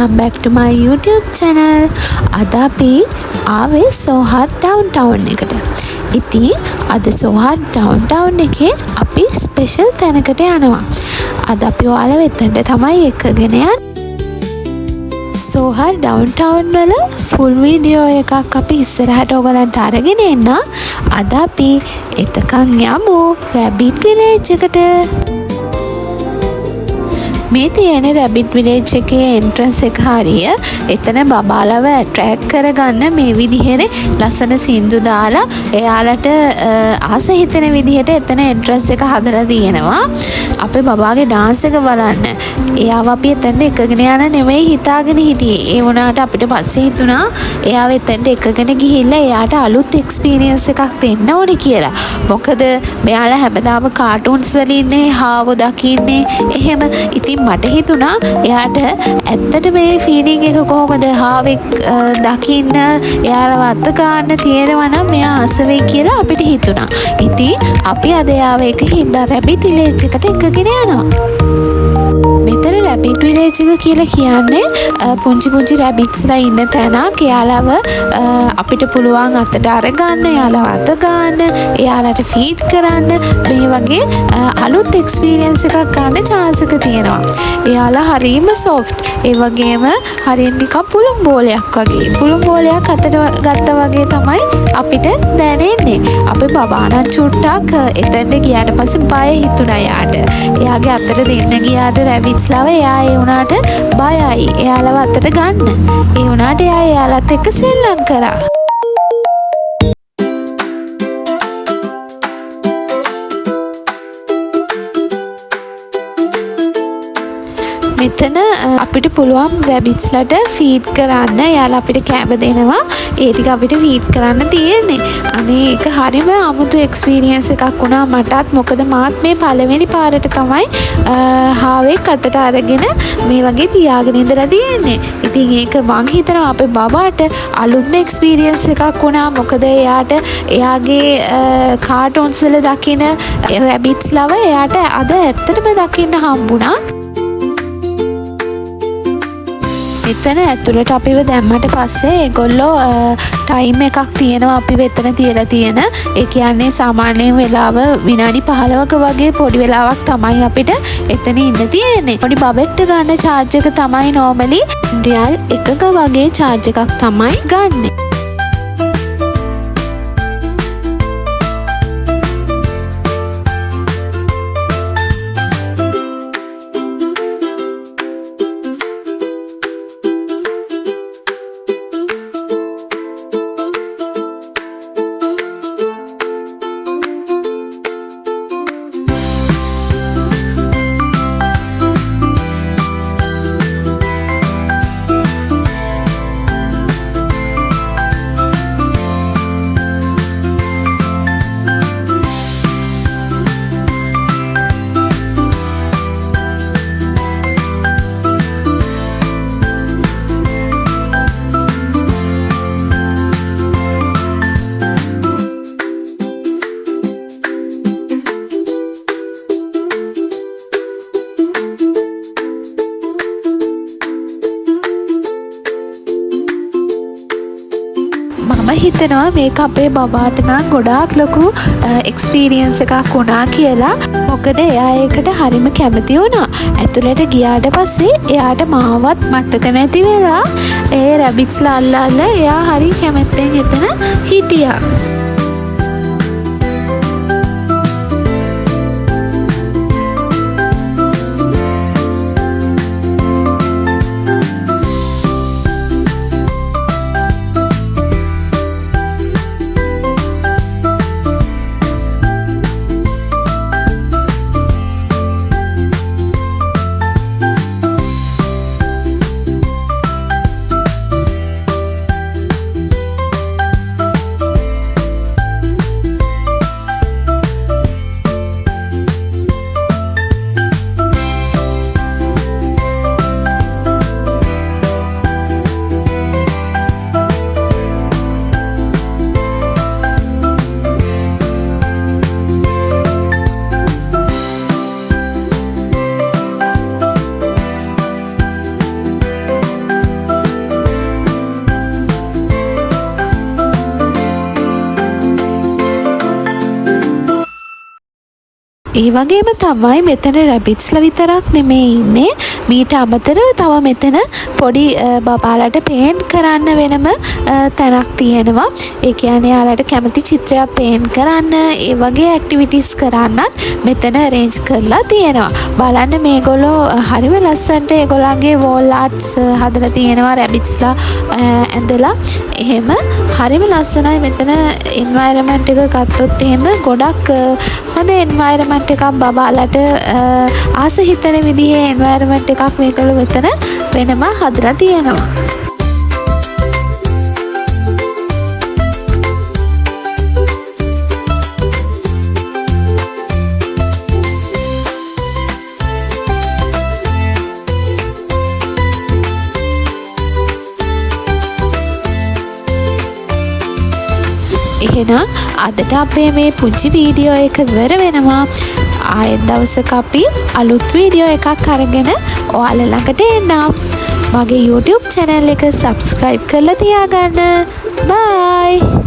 welcome back to my YouTube channel. අද අපි ආවේ සෝහත් ඩවුන්ටවුන් එකට. ඉතින් අද සෝහත් ඩවුන්ටවුන් එකේ අපි ස්පෙෂල් තැනකට යනවා. අද අපි ඔයාලා වෙතට තමයි එකගෙන යන්නේ. සෝහත් ඩවුන්ටවුන් වල ෆුල් වීඩියෝ එකක් අපි ඉස්සරහට ඔයගලන්ට අරගෙන එන්න. අද අපි එතකන් යමු රැබිට් විලේජ් එකට. මේ තියෙන රැබිට් විලේජ් එකේ එන්ට්‍රන්ස් එක හරිය එතන බබාලව ඇට්‍රැක්ට් කරගන්න මේ විදිහේ ලස්සන සින්දු දාලා එයාලට ආස හිතෙන විදිහට එතන එන්ට්‍රන්ස් එක හදලා තියෙනවා. අපේ බබාගේ ඩාන්ස් එක බලන්න. එයාව අපි එතනට එකගෙන යන නෙමෙයි හිතාගෙන හිටියේ. ඒ වුණාට අපිට පස්සේ හිතුණා එයාව එතනට එකගෙන ගිහිල්ලා එයාට අලුත් එක්ස්පීරියන්ස් එකක් දෙන්න ඕනේ කියලා. මොකද මෙයාලා හැමදාම කාටුන්ස් වල ඉන්නේ, හාවෝ දකින්නේ. එහෙම ඉතින් මට හිතුණා එයාට ඇත්තට මේ ෆීලිං එක කොහොමද හාවෙක් දකින්න එයාලව අත ගන්න තියෙනවා නම් මෙයා ආස වෙයි කියලා අපිට හිතුණා. ඉතින් අපි අද යාව එක හින්දා රැබිට් විලේජ් එකට එකගෙන යනවා. මෙතන රැබිට් විලේජ් එක කියලා කියන්නේ පුංචි පුංචි රැබිට්ස්ලා ඉන්න තැනක්. එයාලව අපිට පුළුවන් අතට අරගන්න, එයාලව අත ගන්න, එයාලට ෆීඩ් කරන්න, මේ වගේ අලුත් එක්ස්පීරියන්ස් එකක් ගන්න chance එක තියෙනවා. එයාලා හරිම සොෆ්ට්. ඒ වගේම හරියට නිකන් පුළුම් බෝලයක් වගේ. පුළුම් බෝලයක් අතට ගත්තා වගේ තමයි අපිට දැනෙන්නේ. අපේ බබාණන් චුට්ටක් එතෙන්ට ගියාට පස්සේ බය හිතුණා යාට. එයාගේ අතට දෙන්න ගියාට රැබිට්ස්ලව එයා ඒ වුණාට බයයි. එයාලව අතට ගන්න. ඒ වුණාට එයා එයාලත් එක්ක සෙල්ලම් කරා. මෙතන අපිට පුළුවන් රැබිට්ස්ලට ෆීඩ් කරන්න. එයාලා අපිට කෑම දෙනවා. ඒ ටික අපිට ෆීඩ් කරන්න තියෙන්නේ. අනේ ඒක හරිම අමුතු එක්ස්පීරියන්ස් එකක් වුණා මටත්. මොකද මාත් මේ පළවෙනි පාරට තමයි හාවෙක් අතට අරගෙන මේ වගේ තියාගෙන ඉඳලා තියෙන්නේ. ඉතින් ඒක මං හිතනවා අපේ බබාට අලුත්ම එක්ස්පීරියන්ස් එකක් වුණා. මොකද එයාට එයාගේ කාටුන්ස් වල දකින රැබිට්ස්ලව එයාට අද ඇත්තටම දකින්න හම්බුණා. එතන ඇතුළට අපිව දැම්මට පස්සේ ඒගොල්ලෝ ටයිම් එකක් තියෙනවා අපිව එතන තියලා තියෙන. ඒ කියන්නේ සාමාන්‍යයෙන් වෙලාව විනාඩි 15ක වගේ පොඩි වෙලාවක් තමයි අපිට එතන ඉන්න තියෙන්නේ. පොඩි බබෙක්ට ගන්න charge එක තමයි normally රියල් 1ක වගේ charge එකක් තමයි ගන්නෙ. මම හිතනවා මේක අපේ බබාට නම් ගොඩාක් ලොකු එක්ස්පීරියන්ස් එකක් වුණා කියලා. මොකද එයා ඒකට හරිම කැමති වුණා. ඇතුළට ගියාට පස්සේ එයාට මාවත් මතක නැති වෙලා ඒ රැබිට්ස්ලා අල්ලලා එයා හරි කැමැත්තෙන් එතන හිටියා. ඒ වගේම තමයි මෙතන රැබිට්ස්ලා විතරක් නෙමෙයි ඉන්නේ. මීට අමතරව තව මෙතන පොඩි බබාලට පේන්ට් කරන්න වෙනම තැනක් තියෙනවා. ඒ කියන්නේ යාලට කැමති චිත්‍රයක් පේන්ට් කරන්න, ඒ වගේ ඇක්ටිවිටිස් කරන්නත් මෙතන arrange කරලා තියෙනවා. බලන්න මේගොල්ලෝ හරිම ලස්සනට ඒගොල්ලන්ගේ wall arts හදලා තියෙනවා රැබිට්ස්ලා ඇඳලා. එහෙම හරිම ලස්සනයි මෙතන environment එක ගත්තොත් එහෙම ගොඩක් හොඳ environment එකක් බබාලට ආස හිතෙන විදිහේ environment එකක් මේගොල්ලෝ මෙතන වෙනම හදලා තියෙනවා. එහෙනම් අදට අපේ මේ පුංචි වීඩියෝ එක ඉවර වෙනවා. ආයෙත් දවසක අපි අලුත් වීඩියෝ එකක් අරගෙන ඔයාලා ළඟට එන්නම්. මගේ YouTube channel එක subscribe කරලා තියාගන්න. bye